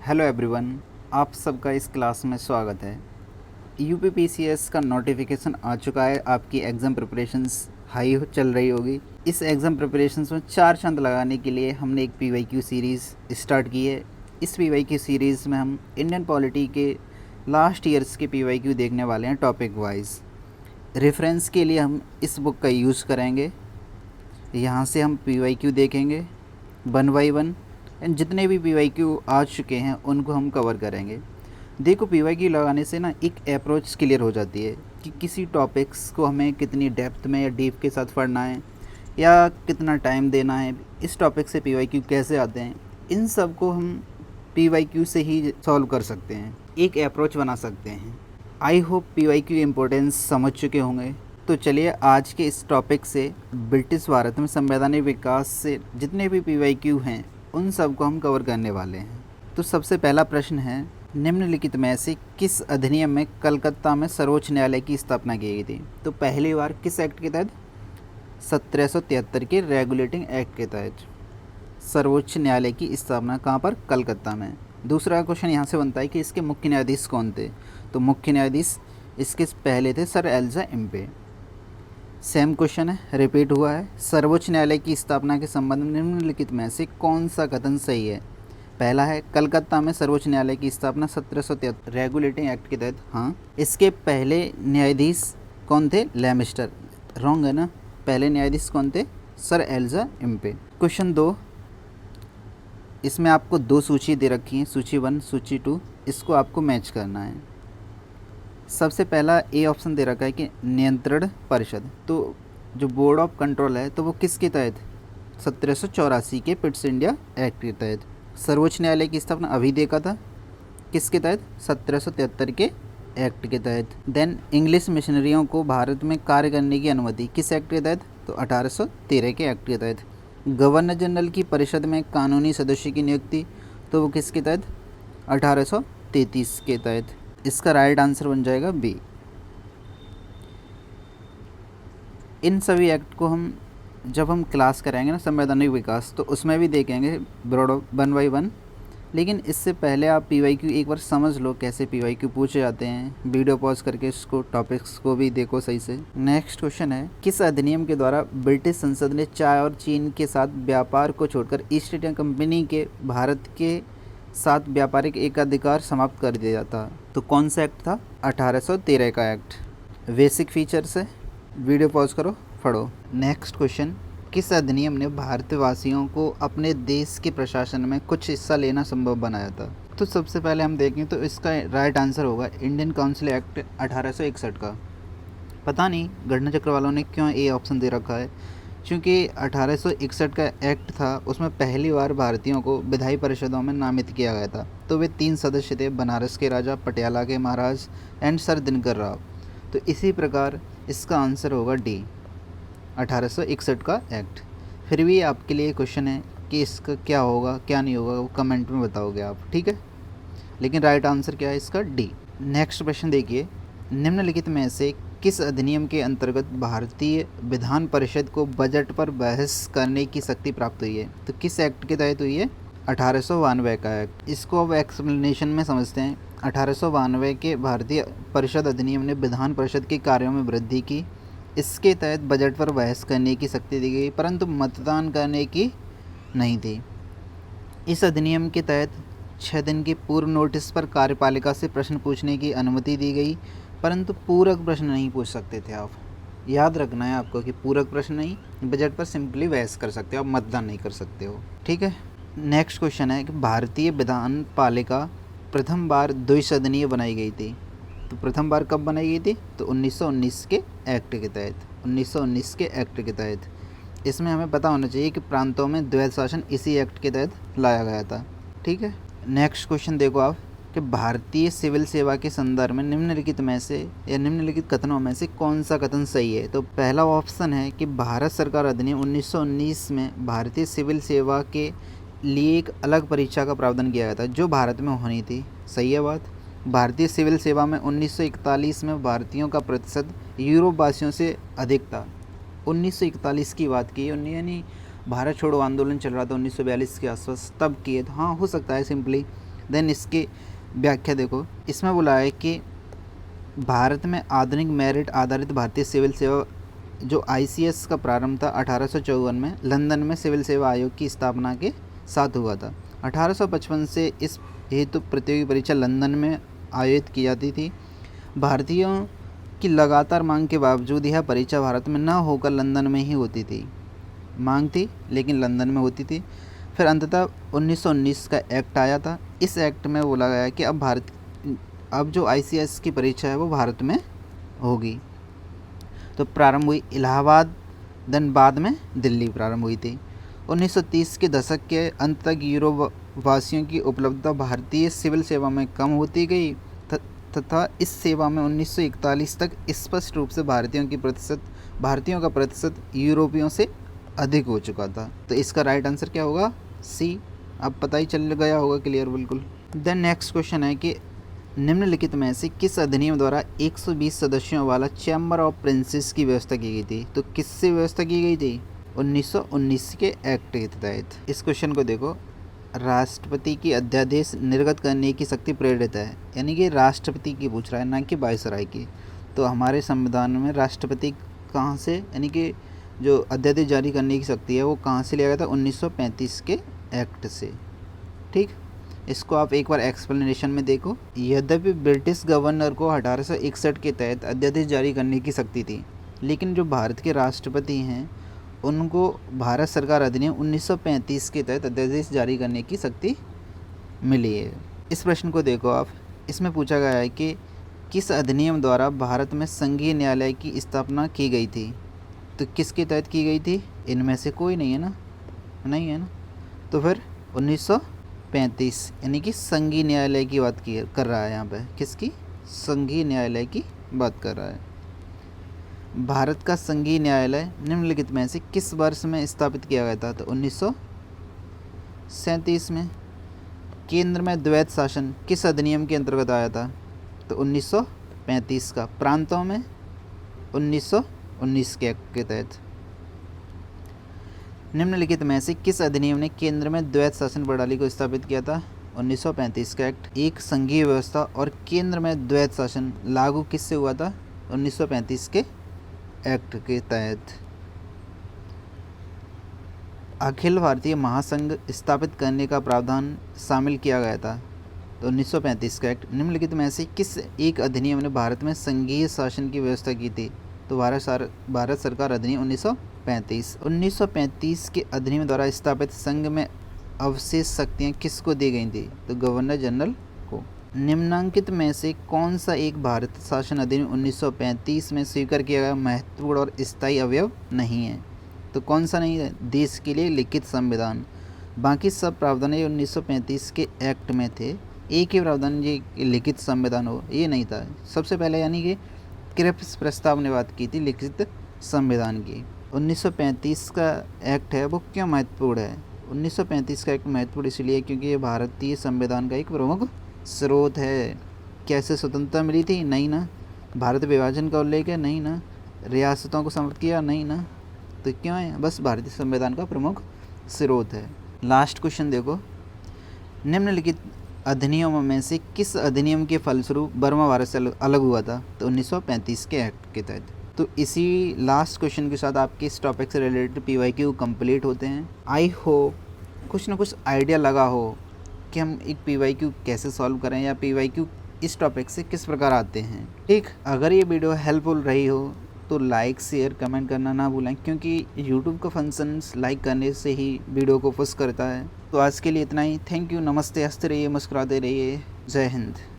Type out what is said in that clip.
Hello everyone, आप सबका इस क्लास में स्वागत है। यूपीपीसीएस का नोटिफिकेशन आ चुका है। आपकी एग्ज़ाम प्रिपरेशंस चल रही होगी। इस एग्ज़ाम प्रिपरेशंस में 4 चांद लगाने के लिए हमने एक पीवाईक्यू सीरीज़ स्टार्ट की है। इस पीवाईक्यू सीरीज़ में हम इंडियन पॉलिटी के लास्ट ईयर्स के पीवाईक्यू देखने वाले हैं टॉपिक वाइज। रेफरेंस के लिए हम इस बुक का यूज़ करेंगे। यहाँ से हम पीवाईक्यू देखेंगे 1 बाई 1 एंड जितने भी पीवाईक्यू आ चुके हैं उनको हम कवर करेंगे। देखो, पीवाईक्यू लगाने से ना एक अप्रोच क्लियर हो जाती है कि किसी टॉपिक्स को हमें कितनी डेप्थ में या डीप के साथ पढ़ना है या कितना टाइम देना है, इस टॉपिक से पीवाईक्यू कैसे आते हैं, इन सब को हम पीवाईक्यू से ही सॉल्व कर सकते हैं, एक अप्रोच बना सकते हैं। आई होप पीवाईक्यू इम्पोर्टेंस समझ चुके होंगे। तो चलिए आज के इस टॉपिक से ब्रिटिश भारत में संवैधानिक विकास से जितने भी पीवाईक्यू हैं उन सब को हम कवर करने वाले हैं। तो सबसे पहला प्रश्न है, निम्नलिखित में से किस अधिनियम में कलकत्ता में सर्वोच्च न्यायालय की स्थापना की गई थी? तो पहली बार किस एक्ट के तहत? 1773 के रेगुलेटिंग एक्ट के तहत सर्वोच्च न्यायालय की स्थापना कहाँ पर? कलकत्ता में। दूसरा क्वेश्चन यहाँ से बनता है कि इसके मुख्य न्यायाधीश कौन थे? तो मुख्य न्यायाधीश इसके पहले थे sir Elijah Impey. Same question है, रिपीट हुआ है। सर्वोच्च न्यायालय की स्थापना के संबंध में निम्नलिखित में से कौन सा कथन सही है? पहला है, कलकत्ता में सर्वोच्च न्यायालय की स्थापना 1773 रेगुलेटिंग एक्ट के तहत। हाँ। इसके पहले न्यायाधीश कौन थे? लेमिस्टर। रॉन्ग है ना। पहले न्यायाधीश कौन थे? Sir Elijah Impey. क्वेश्चन 2, इसमें आपको 2 सूची दे रखी हैं, सूची 1 सूची 2, इसको आपको मैच करना है। सबसे पहला ए ऑप्शन दे रखा है कि नियंत्रण परिषद, तो जो बोर्ड ऑफ कंट्रोल है तो वो किसके तहत? 1784 के पिट्स इंडिया एक्ट के तहत। सर्वोच्च न्यायालय की स्थापना अभी देखा था, किसके तहत? 1773 के एक्ट के तहत। देन इंग्लिश मिशनरियों को भारत में कार्य करने की अनुमति किस एक्ट के तहत? तो 1813 के एक्ट के तहत। गवर्नर जनरल की परिषद में कानूनी सदस्य की नियुक्ति, तो वो किसके तहत? 1833 के तहत। इसका राइट आंसर बन जाएगा बी। इन सभी एक्ट को हम जब हम क्लास कराएंगे ना संवैधानिक विकास, तो उसमें भी देखेंगे ब्रॉड 1 बाई 1। लेकिन इससे पहले आप पीवाईक्यू एक बार समझ लो कैसे पीवाईक्यू पूछे जाते हैं। वीडियो पॉज करके इसको टॉपिक्स को भी देखो सही से। नेक्स्ट क्वेश्चन है, किस अधिनियम के द्वारा ब्रिटिश संसद ने चाय और चीन के साथ व्यापार को छोड़कर ईस्ट इंडिया कंपनी के भारत के साथ व्यापारिक एकाधिकार समाप्त कर दिया था? तो कौन सा एक्ट था? 1813 का एक्ट। बेसिक फीचर्स है, वीडियो पॉज करो, पढ़ो। नेक्स्ट क्वेश्चन, किस अधिनियम ने भारतवासियों को अपने देश के प्रशासन में कुछ हिस्सा लेना संभव बनाया था? तो सबसे पहले हम देखें तो इसका राइट आंसर होगा इंडियन काउंसिल एक्ट 1861 का। पता नहीं घटना चक्र वालों ने क्यों ए ऑप्शन दे रखा है, क्योंकि 1861 का एक्ट था, उसमें पहली बार भारतीयों को विधायी परिषदों में नामित किया गया था। तो वे 3 सदस्य थे, बनारस के राजा, पटियाला के महाराज एंड सर दिनकर राव। तो इसी प्रकार इसका आंसर होगा डी, 1861 का एक्ट। फिर भी आपके लिए क्वेश्चन है कि इसका क्या होगा क्या नहीं होगा, वो कमेंट में बताओगे आप, ठीक है। लेकिन राइट आंसर क्या है इसका? डी। नेक्स्ट क्वेश्चन देखिए, निम्नलिखित में से किस अधिनियम के अंतर्गत भारतीय विधान परिषद को बजट पर बहस करने की शक्ति प्राप्त हुई है? तो किस एक्ट के तहत हुई है? 1892 का एक्ट। इसको अब एक्सप्लेनेशन में समझते हैं। 1892 के भारतीय परिषद अधिनियम ने विधान परिषद के कार्यों में वृद्धि की। इसके तहत बजट पर बहस करने की शक्ति दी गई, परंतु मतदान करने की नहीं थी। इस अधिनियम के तहत 6 दिन की पूर्व नोटिस पर कार्यपालिका से प्रश्न पूछने की अनुमति दी गई, परंतु पूरक प्रश्न नहीं पूछ सकते थे आप। याद रखना है आपको कि पूरक प्रश्न नहीं, बजट पर सिंपली बहस कर सकते हो, आप मतदान नहीं कर सकते हो, ठीक है। नेक्स्ट क्वेश्चन है कि भारतीय विधान पालिका प्रथम बार द्विसदनीय बनाई गई थी। तो प्रथम बार कब बनाई गई थी? तो 1919 के एक्ट के तहत। 1919 के एक्ट के तहत। इसमें हमें पता होना चाहिए कि प्रांतों में द्वैध शासन इसी एक्ट के तहत लाया गया था, ठीक है। नेक्स्ट क्वेश्चन देखो आप कि भारतीय सिविल सेवा के संदर्भ में निम्नलिखित में से या निम्नलिखित कथनों में से कौन सा कथन सही है? तो पहला ऑप्शन है कि भारत सरकार अधिनियम 1919 में भारतीय सिविल सेवा के लिए एक अलग परीक्षा का प्रावधान किया गया था जो भारत में होनी थी। सही है बात। भारतीय सिविल सेवा में 1941 में भारतीयों का प्रतिशत यूरोप वासियों से अधिक था। 1941 की बात की, यानी भारत छोड़ो आंदोलन चल रहा था 1942 के आसपास, तब किए। हाँ, हो सकता है सिंपली देन इसकी व्याख्या देखो, इसमें बोला है कि भारत में आधुनिक मेरिट आधारित भारतीय सिविल सेवा जो ICS का प्रारंभ था 1854 में लंदन में सिविल सेवा आयोग की स्थापना के साथ हुआ था। 1855 से इस हेतु प्रतियोगी परीक्षा लंदन में आयोजित की जाती थी। भारतीयों की लगातार मांग के बावजूद यह परीक्षा भारत में न होकर लंदन में ही होती थी। मांग थी लेकिन लंदन में होती थी। फिर अंततः 1919 का एक्ट आया था। इस एक्ट में बोला गया कि अब जो ICS की परीक्षा है वो भारत में होगी। तो प्रारंभ हुई इलाहाबाद, देन बाद में दिल्ली प्रारंभ हुई थी। 1930 के दशक के अंत तक यूरोप वासियों की उपलब्धता भारतीय सिविल सेवा में कम होती गई तथा इस सेवा में 1941 तक स्पष्ट रूप से भारतीयों का प्रतिशत यूरोपियों से अधिक हो चुका था। तो इसका राइट आंसर क्या होगा? सी। अब पता ही चल गया होगा, क्लियर बिल्कुल। देन नेक्स्ट क्वेश्चन है कि निम्नलिखित में से किस अधिनियम द्वारा 120 सदस्यों वाला चैम्बर ऑफ प्रिंसेस की व्यवस्था की गई थी? तो किससे व्यवस्था की गई थी? 1919 के एक्ट के तहत। इस क्वेश्चन को देखो, राष्ट्रपति की अध्यादेश निर्गत करने की शक्ति प्रेरित है, यानी कि राष्ट्रपति की पूछ रहा है, ना कि वायसराय की। तो हमारे संविधान में राष्ट्रपति कहाँ से, यानी कि जो अध्यादेश जारी करने की शक्ति है वो कहाँ से लिया गया था? 1935 के एक्ट से। ठीक, इसको आप एक बार एक्सप्लेनेशन में देखो। यद्यपि ब्रिटिश गवर्नर को 1861 के तहत अध्यादेश जारी करने की शक्ति थी, लेकिन जो भारत के राष्ट्रपति हैं उनको भारत सरकार अधिनियम 1935 के तहत अध्यादेश जारी करने की शक्ति मिली है। इस प्रश्न को देखो आप, इसमें पूछा गया है कि किस अधिनियम द्वारा भारत में संघीय न्यायालय की स्थापना की गई थी? तो किसके तहत की गई थी? इनमें से कोई नहीं है ना, नहीं है ना। तो फिर 1935, यानी कि संघीय न्यायालय की बात कर रहा है यहाँ पे। किसकी? संघीय न्यायालय की बात कर रहा है। भारत का संघीय न्यायालय निम्नलिखित में से किस वर्ष में स्थापित किया गया था? तो 1937 में। केंद्र में द्वैत शासन किस अधिनियम के अंतर्गत आया था? तो 1935 का। प्रांतों में 1919 के एक्ट के तहत। निम्नलिखित में से किस अधिनियम ने केंद्र में द्वैत शासन प्रणाली को स्थापित किया था? 1935 का एक्ट। एक संघीय व्यवस्था और केंद्र में द्वैत शासन लागू किससे हुआ था? 1935 के एक्ट के तहत। अखिल भारतीय महासंघ स्थापित करने का प्रावधान शामिल किया गया था। तो 1935 का एक्ट। निम्नलिखित में से किस एक अधिनियम ने भारत में संघीय शासन की व्यवस्था की थी? तो भारत सरकार अधिनियम 1935। 1935 के अधिनियम द्वारा स्थापित संघ में अवशेष शक्तियाँ किसको दी गई थी? तो गवर्नर जनरल को। निम्नांकित में से कौन सा एक भारत शासन अधिनियम 1935 में स्वीकार किया गया महत्वपूर्ण और स्थायी अवयव नहीं है? तो कौन सा नहीं है? देश के लिए लिखित संविधान। बाकी सब प्रावधान ये 1935 के एक्ट में थे, एक ही प्रावधान ये लिखित संविधान हो ये नहीं था। सबसे पहले यानी कि क्रिप्स प्रस्ताव ने बात की थी लिखित संविधान की। 1935 का एक्ट है वो क्यों महत्वपूर्ण है? 1935 का एक्ट महत्वपूर्ण इसलिए क्योंकि ये भारतीय संविधान का एक प्रमुख स्रोत है। कैसे स्वतंत्रता मिली थी? नहीं ना। भारत विभाजन का उल्लेख है? नहीं ना। रियासतों को समर्पित किया? नहीं ना। तो क्यों है? बस भारतीय संविधान का प्रमुख स्रोत है। लास्ट क्वेश्चन देखो, निम्नलिखित अधिनियमों में से किस अधिनियम के फलस्वरूप बर्मा भारत से अलग हुआ था? तो 1935 के एक्ट के तहत। तो इसी लास्ट क्वेश्चन के साथ आपके इस टॉपिक से रिलेटेड PYQ कंप्लीट होते हैं। आई होप कुछ ना कुछ आइडिया लगा हो कि हम एक PYQ कैसे सॉल्व करें या PYQ इस टॉपिक से किस प्रकार आते हैं। ठीक, अगर ये वीडियो हेल्पफुल रही हो तो लाइक शेयर कमेंट करना ना भूलें, क्योंकि YouTube का फंक्शंस लाइक करने से ही वीडियो को पुश करता है। तो आज के लिए इतना ही। थैंक यू, नमस्ते, हंसते रहिए, मुस्कुराते रहिए। जय हिंद।